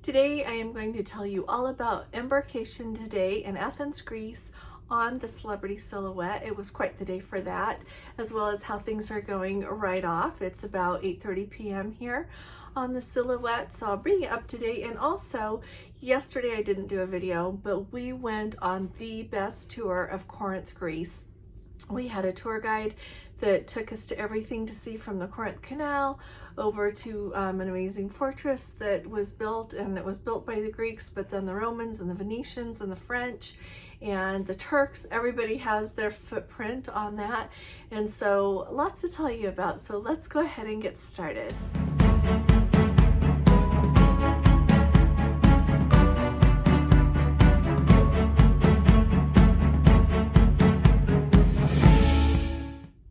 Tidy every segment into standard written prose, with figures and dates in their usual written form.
Today I am going to tell you all about Embarkation today in Athens, Greece on the Celebrity Silhouette. It was quite the day for that, as well as how things are going right off. It's about 8:30 p.m. here on the Silhouette, so I'll bring you up to date. And also, yesterday I didn't do a video, but we went on the best tour of Corinth, Greece. We had a tour guide that took us to everything to see, from the Corinth Canal over to an amazing fortress that was built, and it was built by the Greeks, but then the Romans and the Venetians and the French and the Turks. Everybody has their footprint on that, and so lots to tell you about. So let's go ahead and get started.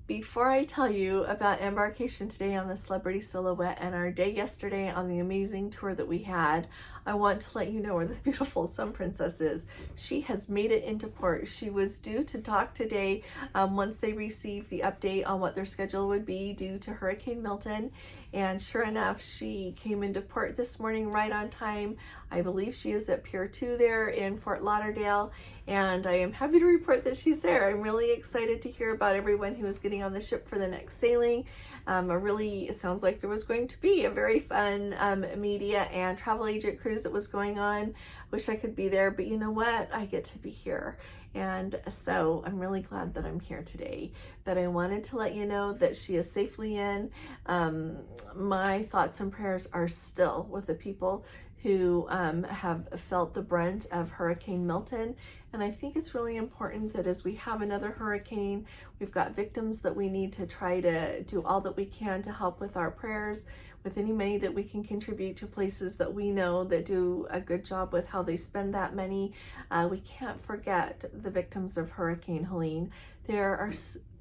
Before I tell you about Embarkation today on the Celebrity Silhouette and our day yesterday on the amazing tour that we had, I want to let you know where this beautiful Sun Princess is. She has made it into port. She was due to dock today once they received the update on what their schedule would be due to Hurricane Milton. And sure enough, she came into port this morning right on time. I believe she is at Pier 2 there in Fort Lauderdale, and I am happy to report that she's there. I'm really excited to hear about everyone who is getting on the ship for the next sailing. It sounds like there was going to be a very fun media and travel agent cruise that was going on. Wish I could be there, but you know what? I get to be here. And so I'm really glad that I'm here today. But I wanted to let you know that she is safely in. My thoughts and prayers are still with the people who have felt the brunt of Hurricane Milton. And I think it's really important that as we have another hurricane, we've got victims that we need to try to do all that we can to help with our prayers, with any money that we can contribute to places that we know that do a good job with how they spend that money. We can't forget the victims of Hurricane Helene. There are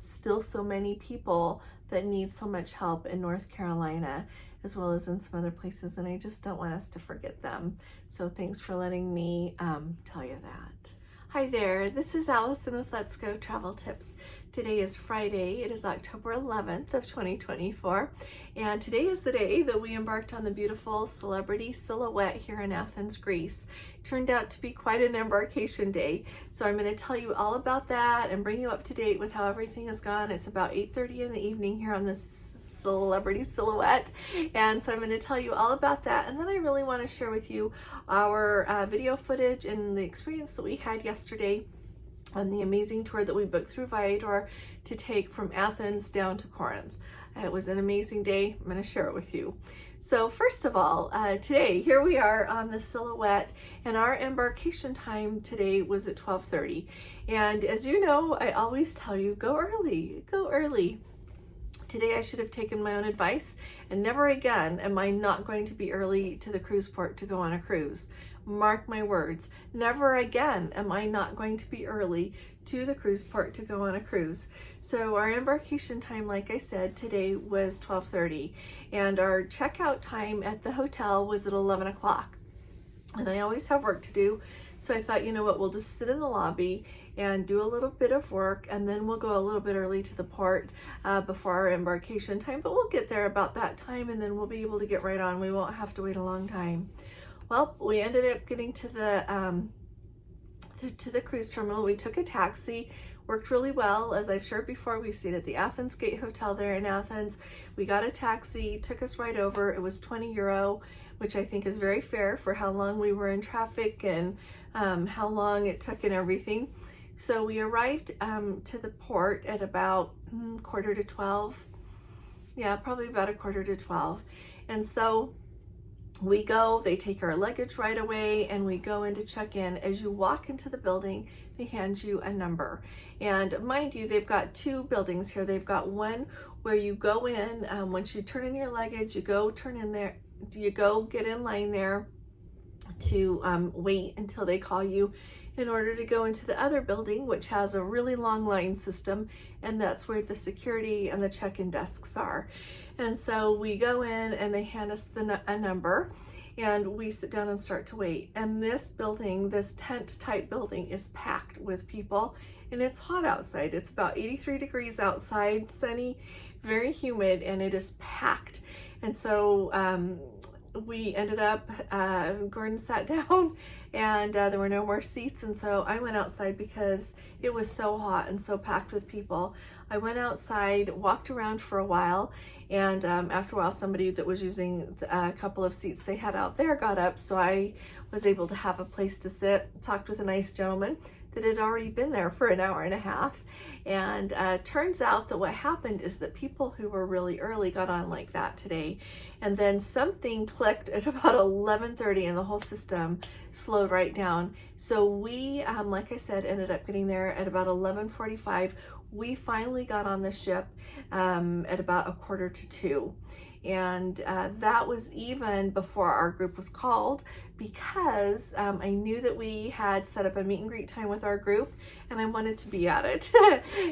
still so many people that need so much help in North Carolina, as well as in some other places, and I just don't want us to forget them. So thanks for letting me tell you that. Hi there, this is Allison with Let's Go Travel Tips. Today is Friday. It is October 11th of 2024, and today is the day that we embarked on the beautiful Celebrity Silhouette here in Athens, Greece. Turned out to be quite an embarkation day, so I'm going to tell you all about that and bring you up to date with how everything has gone. It's about 8:30 in the evening here on this Celebrity Silhouette, and so I'm going to tell you all about that, and then I really want to share with you our video footage and the experience that we had yesterday on the amazing tour that we booked through Viator to take from Athens down to Corinth. It was an amazing day. I'm going to share it with you. So first of all, today, here we are on the Silhouette, and our embarkation time today was at 12:30. And as you know, I always tell you, go early, go early. Today I should have taken my own advice, and never again am I not going to be early to the cruise port to go on a cruise. Mark my words, never again am I not going to be early to the cruise port to go on a cruise. So our embarkation time, like I said, today was 12:30, and our checkout time at the hotel was at 11 o'clock. And I always have work to do, so I thought, you know what, we'll just sit in the lobby and do a little bit of work, and then we'll go a little bit early to the port before our embarkation time, but we'll get there about that time, and then we'll be able to get right on. We won't have to wait a long time. Well, we ended up getting to the cruise terminal. We took a taxi, worked really well. As I've shared before, we stayed at the Athens Gate Hotel there in Athens. We got a taxi, took us right over. It was 20 euro, which I think is very fair for how long we were in traffic and how long it took and everything. So we arrived to the port at about 11:45. Yeah, probably about 11:45. And so we go, they take our luggage right away, and we go in to check in. As you walk into the building, they hand you a number. And mind you, they've got two buildings here. They've got one where you go in, once you turn in your luggage, you go turn in there, you go get in line there to wait until they call you in order to go into the other building, which has a really long line system, and that's where the security and the check-in desks are. And so we go in, and they hand us a number, and we sit down and start to wait. And this building, this tent type building, is packed with people, and it's hot outside. It's about 83 degrees outside, sunny, very humid, and it is packed. And so we ended up, Gordon sat down and there were no more seats. And so I went outside because it was so hot and so packed with people. I went outside, walked around for a while, and after a while, somebody that was using a couple of seats they had out there got up. So I was able to have a place to sit, talked with a nice gentleman that had already been there for an hour and a half. And turns out that what happened is that people who were really early got on like that today. And then something clicked at about 11:30 and the whole system slowed right down. So we, like I said, ended up getting there at about 11:45. We finally got on the ship at about 1:45. And that was even before our group was called, because I knew that we had set up a meet and greet time with our group and I wanted to be at it.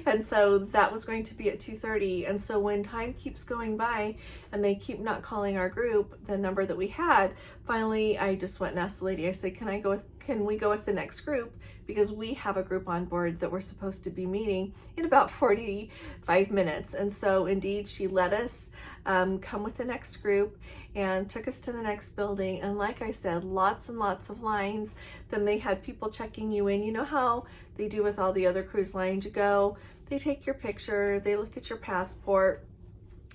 And so that was going to be at 2:30. And so when time keeps going by and they keep not calling our group, the number that we had, finally I just went and asked the lady, I said, can we go with the next group? Because we have a group on board that we're supposed to be meeting in about 45 minutes. And so indeed she let us come with the next group and took us to the next building. And like I said, lots and lots of lines. Then they had people checking you in. You know how they do with all the other cruise lines. You go, they take your picture, they look at your passport.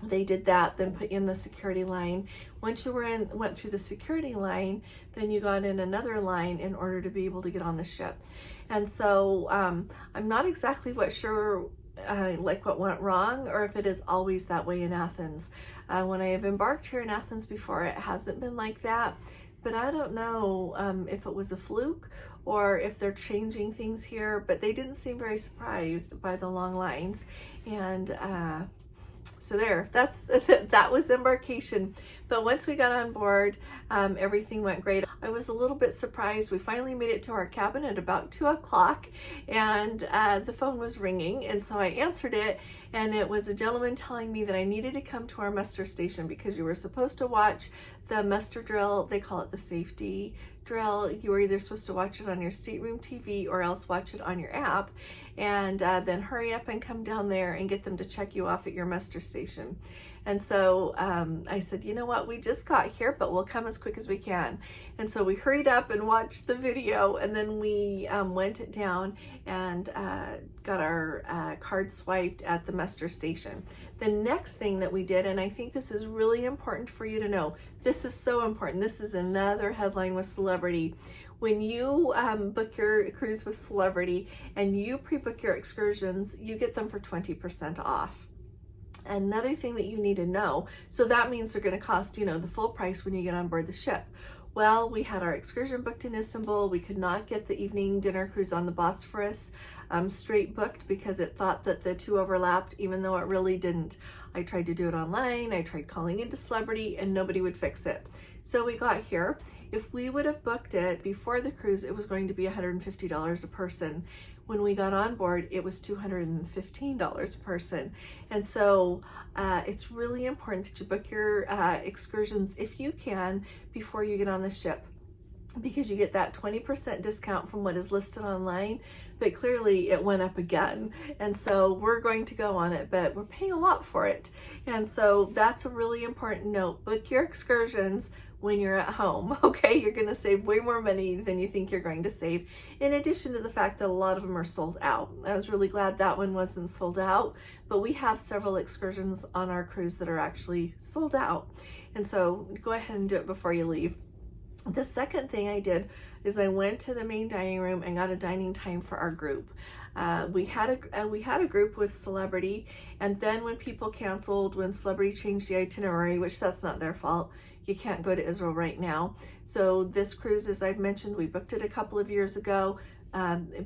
They did that, then put you in the security line. Once you went through the security line, then you got in another line in order to be able to get on the ship. And so I'm not exactly sure what went wrong, or if it is always that way in Athens. When I have embarked here in Athens before, it hasn't been like that. But I don't know if it was a fluke or if they're changing things here, but they didn't seem very surprised by the long lines. And so that was Embarkation. But once we got on board, everything went great. I was a little bit surprised. We finally made it to our cabin at about 2 o'clock, and the phone was ringing. And so I answered it, and it was a gentleman telling me that I needed to come to our muster station because you were supposed to watch the muster drill. They call it the safety drill. You were either supposed to watch it on your stateroom TV or else watch it on your app, and then hurry up and come down there and get them to check you off at your muster station. And so I said, you know what, we just got here, but we'll come as quick as we can. And so we hurried up and watched the video, and then we went down and got our card swiped at the muster station. The next thing that we did, and I think this is really important for you to know, this is so important. This is another headline with Celebrity. When you book your cruise with Celebrity and you pre-book your excursions, you get them for 20% off. Another thing that you need to know, so that means they're going to cost, the full price when you get on board the ship. Well, we had our excursion booked in Istanbul. We could not get the evening dinner cruise on the Bosphorus straight booked because it thought that the two overlapped, even though it really didn't. I tried to do it online. I tried calling into Celebrity and nobody would fix it. So we got here. If we would have booked it before the cruise, it was going to be $150 a person. When we got on board, it was $215 a person. And so it's really important that you book your excursions, if you can, before you get on the ship, because you get that 20% discount from what is listed online, but clearly it went up again. And so we're going to go on it, but we're paying a lot for it. And so that's a really important note. Book your excursions when you're at home, okay? You're gonna save way more money than you think you're going to save, in addition to the fact that a lot of them are sold out. I was really glad that one wasn't sold out, but we have several excursions on our cruise that are actually sold out. And so go ahead and do it before you leave. The second thing I did is I went to the main dining room and got a dining time for our group. We had a group with Celebrity, and then when people canceled, when Celebrity changed the itinerary, which that's not their fault, you can't go to Israel right now. So this cruise, as I've mentioned, we booked it a couple of years ago.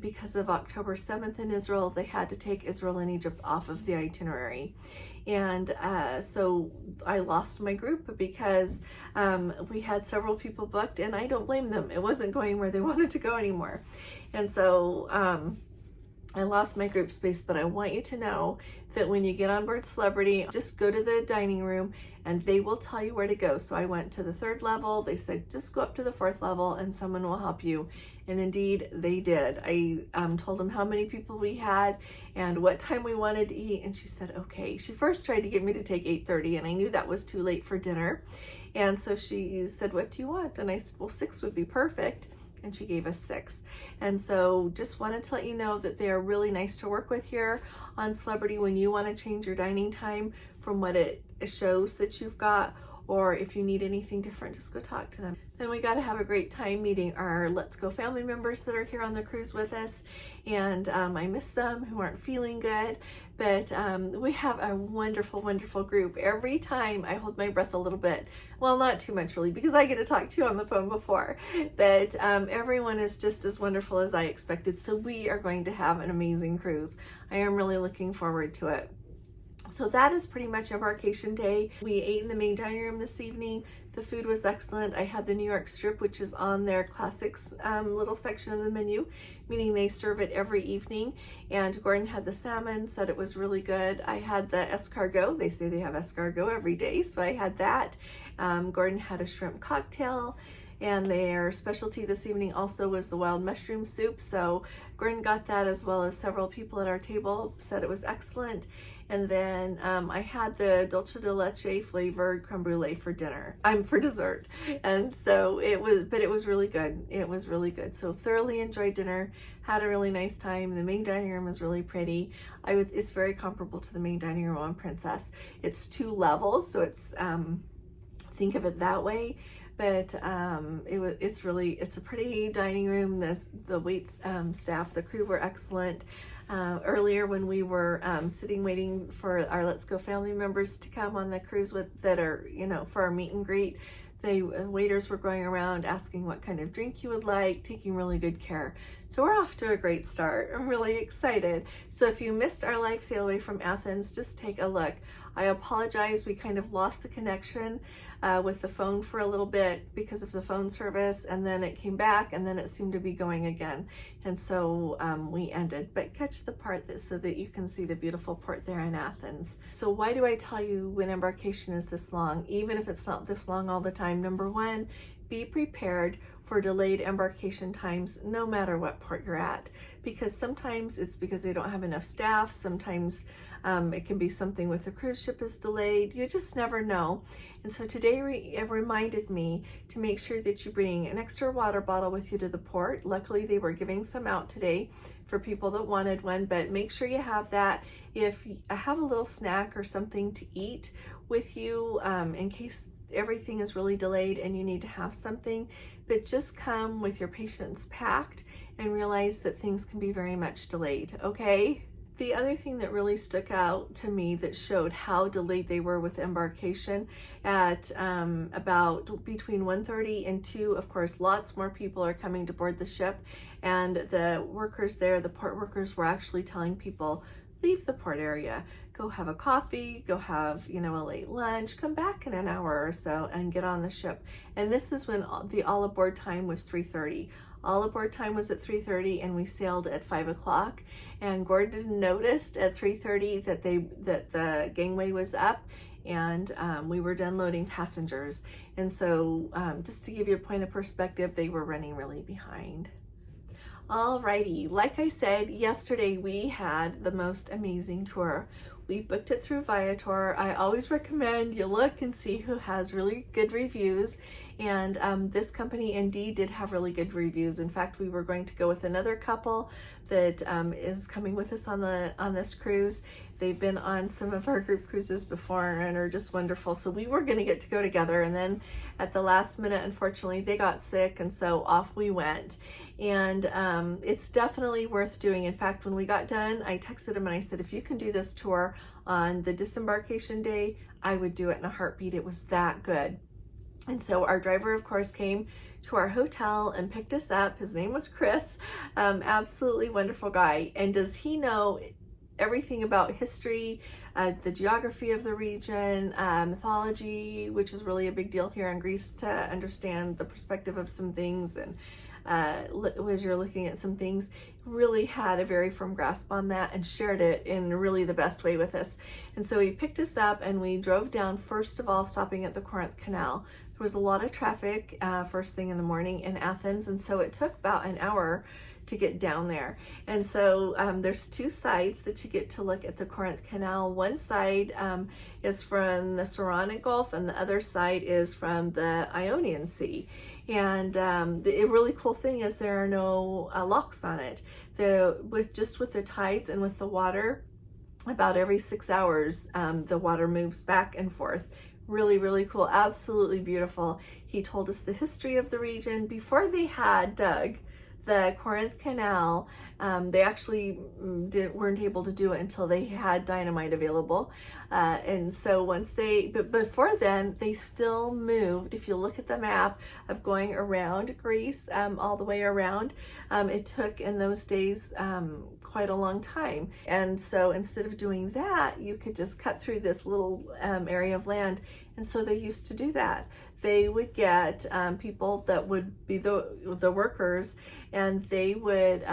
Because of October 7th in Israel, they had to take Israel and Egypt off of the itinerary. And so I lost my group because we had several people booked, and I don't blame them. It wasn't going where they wanted to go anymore. And so I lost my group space, but I want you to know that when you get on board Celebrity, just go to the dining room and they will tell you where to go. So I went to the 3rd level. They said, just go up to the 4th level and someone will help you. And indeed they did. I told them how many people we had and what time we wanted to eat. And she said, okay. She first tried to get me to take 8:30, and I knew that was too late for dinner. And so she said, what do you want? And I said, well, 6 would be perfect. And she gave us 6. And so just wanted to let you know that they are really nice to work with here on Celebrity when you want to change your dining time from what it shows that you've got, or if you need anything different, just go talk to them. Then we got to have a great time meeting our Let's Go family members that are here on the cruise with us. And I miss them who aren't feeling good, but we have a wonderful, wonderful group. Every time I hold my breath a little bit, well, not too much really, because I get to talk to you on the phone before, but everyone is just as wonderful as I expected. So we are going to have an amazing cruise. I am really looking forward to it. So that is pretty much Embarkation Day. We ate in the main dining room this evening. The food was excellent. I had the New York strip, which is on their classics little section of the menu, meaning they serve it every evening. And Gordon had the salmon, said it was really good. I had the escargot. They say they have escargot every day, so I had that. Gordon had a shrimp cocktail. And their specialty this evening also was the wild mushroom soup. So Gordon got that, as well as several people at our table said it was excellent. And then I had the dulce de leche flavored creme brulee for for dessert. And so it was really good. It was really good. So thoroughly enjoyed dinner, had a really nice time. The main dining room was really pretty. It's very comparable to the main dining room on Princess. It's 2 levels, so it's, think of it that way. But it's a pretty dining room. The wait staff, the crew were excellent. Earlier when we were sitting waiting for our Let's Go family members to come on the cruise that are, for our meet and greet, the waiters were going around asking what kind of drink you would like, taking really good care. So we're off to a great start. I'm really excited. So if you missed our live sail away from Athens, just take a look. I apologize, we kind of lost the connection with the phone for a little bit because of the phone service, and then it came back, and then it seemed to be going again. And so we ended, but catch the part so that you can see the beautiful port there in Athens. So why do I tell you when embarkation is this long, even if it's not this long all the time? Number 1, be prepared for delayed embarkation times no matter what port you're at, because sometimes it's because they don't have enough staff. Sometimes it can be something with the cruise ship is delayed. You just never know. And so today it reminded me to make sure that you bring an extra water bottle with you to the port. Luckily, they were giving some out today for people that wanted one, but make sure you have that. If you have a little snack or something to eat with you in case everything is really delayed and you need to have something, but just come with your patience packed and realize that things can be very much delayed, okay? The other thing that really stuck out to me that showed how delayed they were with embarkation at about between 1:30 and 2, of course, lots more people are coming to board the ship, and the workers there, the port workers, were actually telling people, leave the port area, go have a coffee, go have, a late lunch, come back in an hour or so and get on the ship. And this is when the all aboard time was 3:30. All aboard time was at 3:30, and we sailed at 5 o'clock. And Gordon noticed at 3:30 that the gangway was up, and we were done loading passengers. And so just to give you a point of perspective, they were running really behind. Alrighty, like I said, yesterday we had the most amazing tour. We booked it through Viator. I always recommend you look and see who has really good reviews. And this company indeed did have really good reviews. In fact, we were going to go with another couple that is coming with us on this cruise. They've been on some of our group cruises before and are just wonderful. So we were going to get to go together, and then at the last minute, unfortunately, they got sick, and so off we went. And it's definitely worth doing. In fact, when we got done, I texted him and I said, if you can do this tour on the disembarkation day, I would do it in a heartbeat. It was that good. And so our driver, of course, came to our hotel and picked us up. His name was Chris. Absolutely wonderful guy. And does he know everything about history, the geography of the region, mythology, which is really a big deal here in Greece to understand the perspective of some things, and as you're looking at some things, really had a very firm grasp on that and shared it in really the best way with us. And so he picked us up and we drove down, first of all stopping at the Corinth Canal. There was a lot of traffic first thing in the morning in Athens, and so it took about an hour to get down there. And so there's two sides that you get to look at the Corinth Canal. One side is from the Saronic Gulf, and the other side is from the Ionian Sea. And the really cool thing is there are no locks on it. With the tides and with the water, about every 6 hours, the water moves back and forth. Really, really cool. Absolutely beautiful. He told us the history of the region. Before they had dug the Corinth Canal, they actually weren't able to do it until they had dynamite available. And so but before then, they still moved. If you look at the map of going around Greece, all the way around, it took in those days quite a long time. And so instead of doing that, you could just cut through this little area of land. And so they used to do that. They would get people that would be the workers, and they would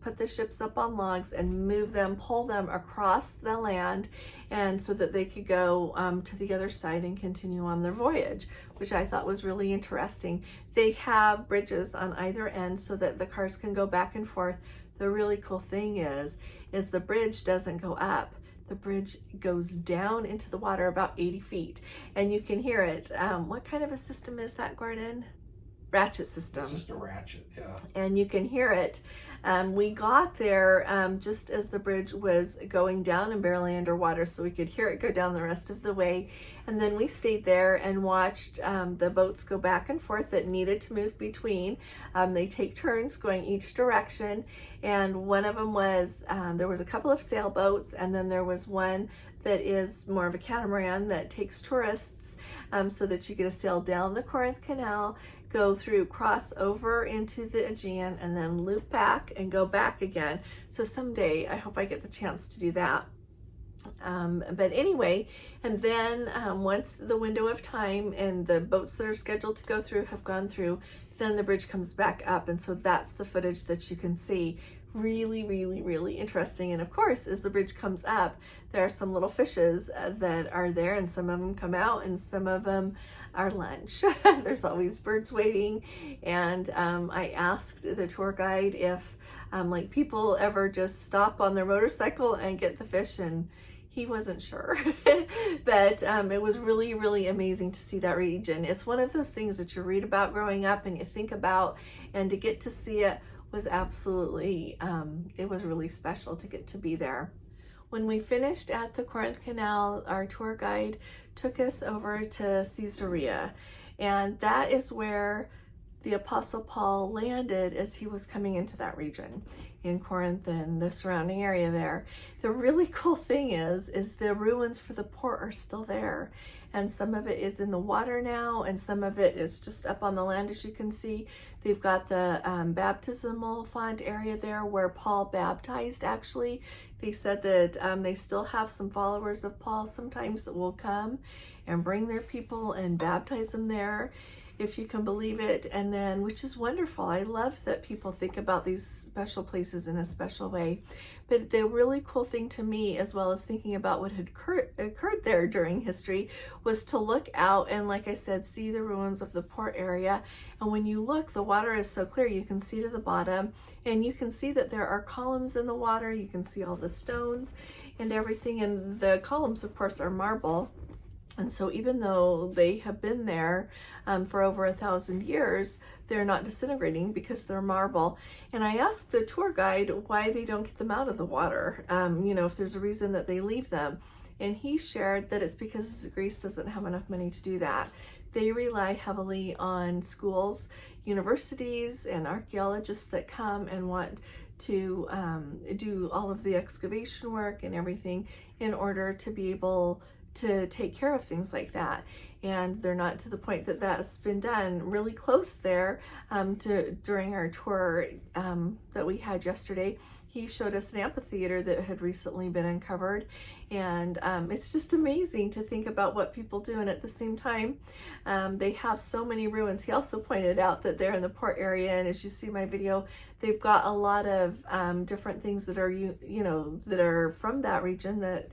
put the ships up on logs and pull them across the land, and so that they could go to the other side and continue on their voyage, which I thought was really interesting. They have bridges on either end so that the cars can go back and forth. The really cool thing is the bridge doesn't go up. The bridge goes down into the water about 80 feet, and you can hear it. What kind of a system is that, Gordon? Ratchet system. It's just a ratchet, yeah. And you can hear it. We got there just as the bridge was going down and barely underwater, so we could hear it go down the rest of the way. And then we stayed there and watched the boats go back and forth that needed to move between. They take turns going each direction, and one of them was, there was a couple of sailboats, and then there was one that is more of a catamaran that takes tourists, so that you get to sail down the Corinth Canal, go through, cross over into the Aegean, and then loop back and go back again. So someday I hope I get the chance to do that. But anyway, and then once the window of time and the boats that are scheduled to go through have gone through, then the bridge comes back up. And so that's the footage that you can see. Really, really, really interesting. And of course, as the bridge comes up, there are some little fishes that are there, and some of them come out and some of them are lunch. There's always birds waiting. And I asked the tour guide if people ever just stop on their motorcycle and get the fish, and he wasn't sure. But it was really, really amazing to see that region. It's one of those things that you read about growing up and you think about, and to get to see it was absolutely, it was really special to get to be there. When we finished at the Corinth Canal, our tour guide took us over to Caesarea, and that is where the Apostle Paul landed as he was coming into that region in Corinth and the surrounding area there. The really cool thing is the ruins for the port are still there, and some of it is in the water now, and some of it is just up on the land, as you can see. They've got the baptismal font area there where Paul baptized, actually. They said that they still have some followers of Paul sometimes that will come and bring their people and baptize them there, if you can believe it. And then, which is wonderful. I love that people think about these special places in a special way. But the really cool thing to me, as well as thinking about what had occurred there during history, was to look out and, like I said, see the ruins of the port area. And when you look, the water is so clear, you can see to the bottom, and you can see that there are columns in the water. You can see all the stones and everything. And the columns, of course, are marble. And so even though they have been there for over 1,000 years, they're not disintegrating because they're marble. And I asked the tour guide why they don't get them out of the water, if there's a reason that they leave them. And he shared that it's because Greece doesn't have enough money to do that. They rely heavily on schools, universities, and archaeologists that come and want to do all of the excavation work and everything in order to be able to take care of things like that. And they're not to the point that that's been done. Really close there during our tour that we had yesterday, he showed us an amphitheater that had recently been uncovered, And it's just amazing to think about what people do. And at the same time, they have so many ruins. He also pointed out that they're in the port area, and as you see my video, they've got a lot of different things that are that are from that region, that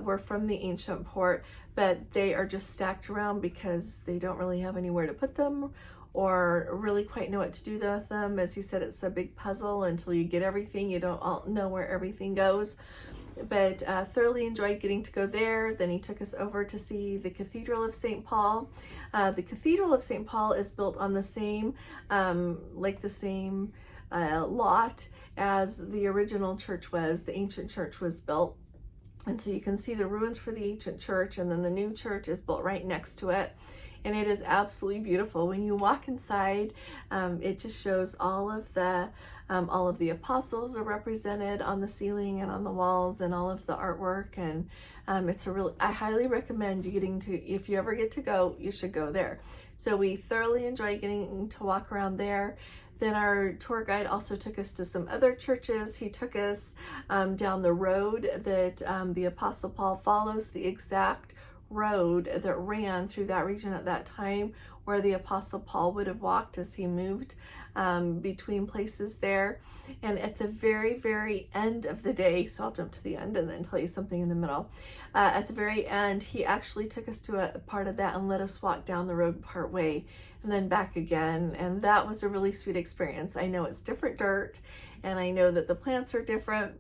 were from the ancient port, but they are just stacked around because they don't really have anywhere to put them or really quite know what to do with them. As he said, it's a big puzzle. Until you get everything, you don't all know where everything goes. But thoroughly enjoyed getting to go there. Then he took us over to see the Cathedral of St. Paul. The Cathedral of St. Paul is built on the same, lot as the original church was. The ancient church was built. And so you can see the ruins for the ancient church, and then the new church is built right next to it. And it is absolutely beautiful. When you walk inside, it just shows all of the apostles are represented on the ceiling and on the walls, and all of the artwork. And I highly recommend you if you ever get to go, you should go there. So we thoroughly enjoy getting to walk around there. Then our tour guide also took us to some other churches. He took us down the road that the Apostle Paul follows, the exact road that ran through that region at that time, where the Apostle Paul would have walked as he moved between places there. And at the very, very end of the day, so I'll jump to the end and then tell you something in the middle. At the very end, he actually took us to a part of that and let us walk down the road part way and then back again. And that was a really sweet experience. I know it's different dirt, and I know that the plants are different.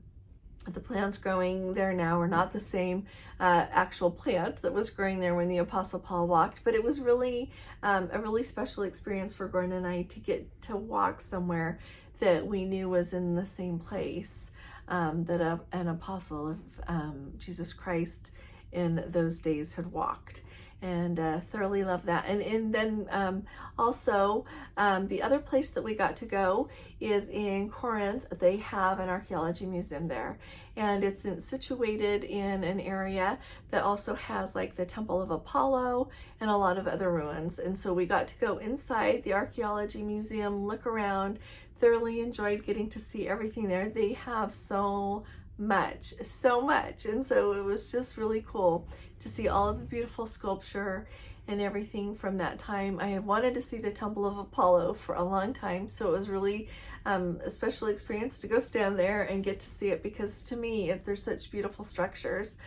The plants growing there now are not the same actual plant that was growing there when the Apostle Paul walked, but it was really a really special experience for Gordon and I to get to walk somewhere that we knew was in the same place that an apostle of Jesus Christ in those days had walked. And thoroughly love that. And then also the other place that we got to go is in Corinth. They have an archaeology museum there, and it's situated in an area that also has like the Temple of Apollo and a lot of other ruins. And so we got to go inside the archaeology museum, look around, thoroughly enjoyed getting to see everything there. They have so much, and so it was just really cool to see all of the beautiful sculpture and everything from that time. I have wanted to see the Temple of Apollo for a long time, so it was really a special experience to go stand there and get to see it, because to me, if there's such beautiful structures.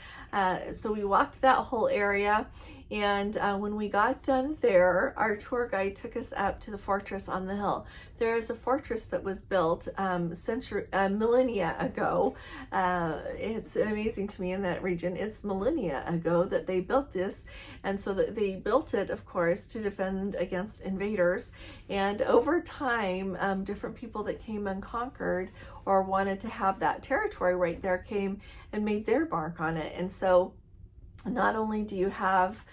So we walked that whole area, and when we got done there, our tour guide took us up to the fortress on the hill. There is a fortress that was built millennia ago. It's amazing to me in that region. It's millennia ago that they built this, and so that they built it, of course, to defend against invaders. And over time, different people that came unconquered or wanted to have that territory right there came and made their mark on it. And so not only do you have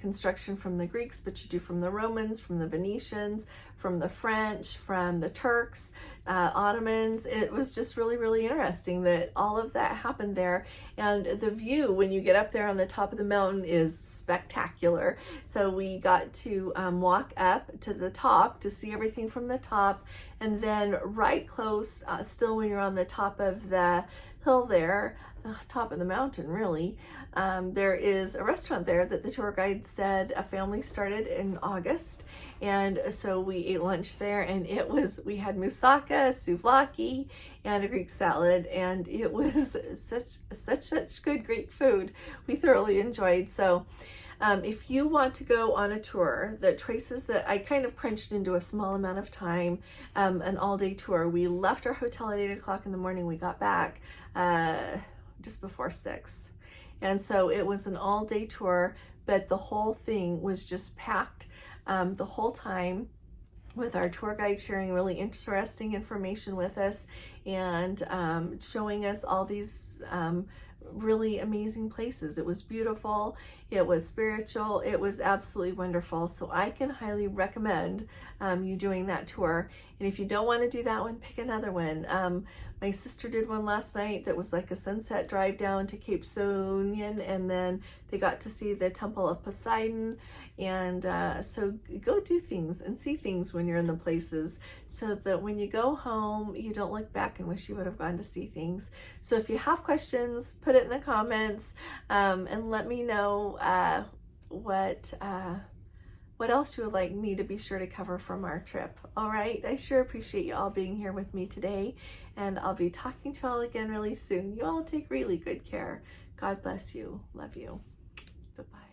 construction from the Greeks, but you do from the Romans, from the Venetians, from the French, from the Turks, Ottomans. It was just really, really interesting that all of that happened there. And the view when you get up there on the top of the mountain is spectacular. So we got to walk up to the top to see everything from the top. And then right close, still when you're on the top of the hill there, top of the mountain really, there is a restaurant there that the tour guide said a family started in August. And so we ate lunch there, and we had moussaka, souvlaki, and a Greek salad, and it was such good Greek food. We thoroughly enjoyed. So if you want to go on a tour that traces that, I kind of crunched into a small amount of time, an all-day tour. We left our hotel at 8 o'clock in the morning. We got back just before 6. And so it was an all-day tour, but the whole thing was just packed the whole time, with our tour guide sharing really interesting information with us and showing us all these really amazing places. It was beautiful, It was spiritual. It was absolutely wonderful. So I can highly recommend you doing that tour. And if you don't want to do that one, pick another one. My sister did one last night that was like a sunset drive down to Cape Sonian, and then they got to see the Temple of Poseidon. And so go do things and see things when you're in the places, so that when you go home, you don't look back and wish you would have gone to see things. So if you have questions, put it in the comments, and let me know what else you would like me to be sure to cover from our trip. All right, I sure appreciate you all being here with me today, and I'll be talking to you all again really soon. You all take really good care. God bless you. Love you. Bye-bye.